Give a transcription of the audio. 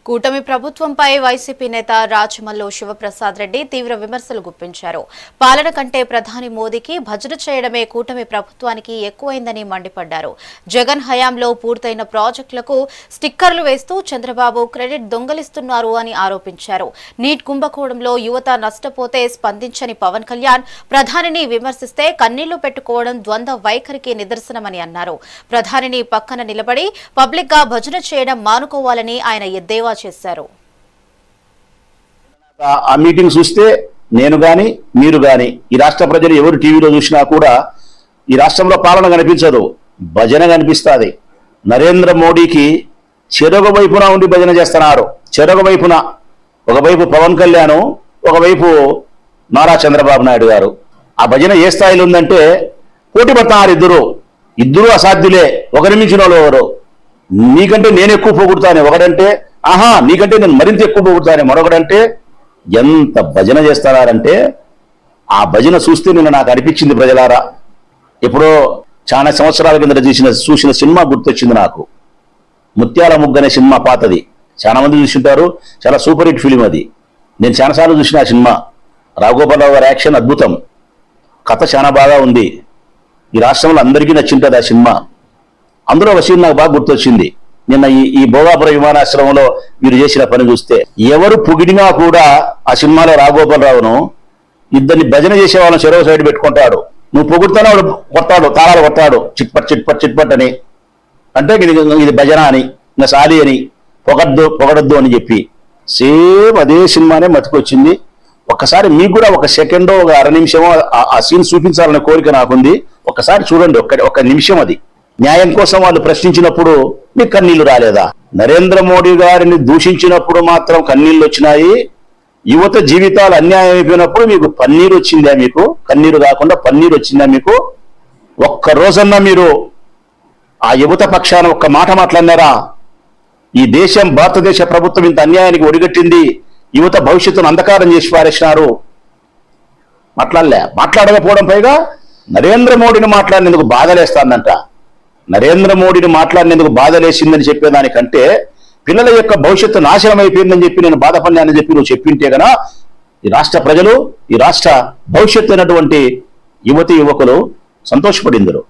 కూటమి ప్రభుత్వంపై వైసీపీ నేత రాచమల్లు శివప్రసాద్ రెడ్డి తీవ్ర విమర్శలు గుప్పించారు. పాలన కంటే ప్రధాని మోదీకి భజన చేయడమే కూటమి ప్రభుత్వానికి ఎక్కువైందని మండిపడ్డారు. జగన్ హయాంలో పూర్తయిన ప్రాజెక్టులకు స్టిక్కర్లు వేస్తూ చంద్రబాబు క్రెడిట్ దొంగలిస్తున్నారు అని ఆరోపించారు. నీట్ కుంభకోణంలో యువత నష్టపోతే స్పందించని పవన్ కళ్యాణ్ ప్రధానిని విమర్శిస్తే కన్నీళ్లు పెట్టుకోవడం ద్వంద్వ వైఖరికి నిదర్శనమని అన్నారు. ప్రధానిని పక్కన నిలబడి పబ్లిక్ గా భజన చేయడం మానుకోవాలని ఆయన ఎద్దేవా చేశారు. ఆ మీటింగ్ చూస్తే నేను గాని మీరు గాని ఈ రాష్ట్ర ప్రజలు ఎవరు టీవీలో చూసినా కూడా ఈ రాష్ట్రంలో పాలన కనిపించదు, భజన కనిపిస్తుంది. నరేంద్ర మోడీకి చెరొక వైపున ఉండి భజన చేస్తున్నారు. చెరొక వైపున ఒకవైపు పవన్ కళ్యాణ్, ఒకవైపు నారా చంద్రబాబు నాయుడు గారు. ఆ భజన ఏ స్థాయిలో ఉందంటే పోటీ పడుతున్నారు. ఇద్దరు అసాధ్యులే. ఒకరి మించిన వాళ్ళు ఎవరు. నీకంటే నేను ఎక్కువ పొగుడుతానే ఒకడంటే, ఆహా నీకంటే నేను మరింత ఎక్కువ పొగుడుతానే మరొకడంటే ఎంత భజన చేస్తున్నారంటే ఆ భజన చూస్తే నిన్న నాకు అనిపించింది ప్రజలారా. ఎప్పుడో చాలా సంవత్సరాల కింద చూసిన సినిమా గుర్తొచ్చింది నాకు. ముత్యాల ముగ్గు అనే సినిమా పాతది, చాలా మంది చూసింటారు. చాలా సూపర్ హిట్ ఫిలిం అది. నేను చాలాసార్లు చూసిన ఆ సినిమా. రాఘోపాలరావు గారి యాక్షన్ అద్భుతం, కథ చాలా బాగా ఉంది. ఈ రాష్ట్రంలో అందరికీ నచ్చింటుంది ఆ సినిమా. అందులో ఒక సీన్ నాకు బాగా గుర్తొచ్చింది. నిన్న ఈ భోగాపురం విమానాశ్రమంలో మీరు చేసిన పని చూస్తే ఎవరు పొగిడినా కూడా ఆ సినిమాలో రాఘోపాలరావును ఇద్దరిని భజన చేసే వాళ్ళని చెరువు సైడ్ పెట్టుకుంటాడు. నువ్వు పొగుడుతానే వాడు కొట్టాడు, తాళాలు కొట్టాడు, చిట్పట్ చిట్పట్ చిట్పట్ అని. అంటే ఇది భజన అని, ఇంకా సాలి అని, పొగడద్దు అని చెప్పి సేమ్ అదే సినిమానే మతికొచ్చింది. ఒక్కసారి మీకు కూడా ఒక సెకండో ఒక అర నిమిషమో ఆ సీన్ చూపించాలనే కోరిక నాకుంది. ఒక్కసారి చూడండి, ఒక నిమిషం. అది న్యాయం కోసం వాళ్ళు ప్రశ్నించినప్పుడు మీకు కన్నీళ్లు రాలేదా? నరేంద్ర మోడీ గారిని దూషించినప్పుడు మాత్రం కన్నీళ్లు వచ్చినాయి. యువత జీవితాలు అన్యాయం అయిపోయినప్పుడు మీకు పన్నీరు వచ్చిందా? మీకు కన్నీరు కాకుండా పన్నీరు వచ్చిందా? మీకు ఒక్క రోజన్నా మీరు ఆ యువత పక్షాన ఒక్క మాట మాట్లాడినారా? ఈ దేశం, భారతదేశ ప్రభుత్వం ఇంత అన్యాయానికి ఒడిగట్టింది, యువత భవిష్యత్తును అంధకారం చేసి పారేసినారు. మాట్లాడకపోవడం పైగా నరేంద్ర మోడీని మాట్లాడినందుకు బాధలేస్తానంట. నరేంద్ర మోడీని మాట్లాడినందుకు బాధలేసిందని చెప్పేదానికంటే పిల్లల యొక్క భవిష్యత్తు నాశనం అయిపోయిందని చెప్పి నేను బాధపడినానని చెప్పి నువ్వు చెప్పింటే గనా ఈ రాష్ట్ర ప్రజలు, ఈ రాష్ట్ర భవిష్యత్తు అయినటువంటి యువతి యువకులు సంతోషపడిందరు.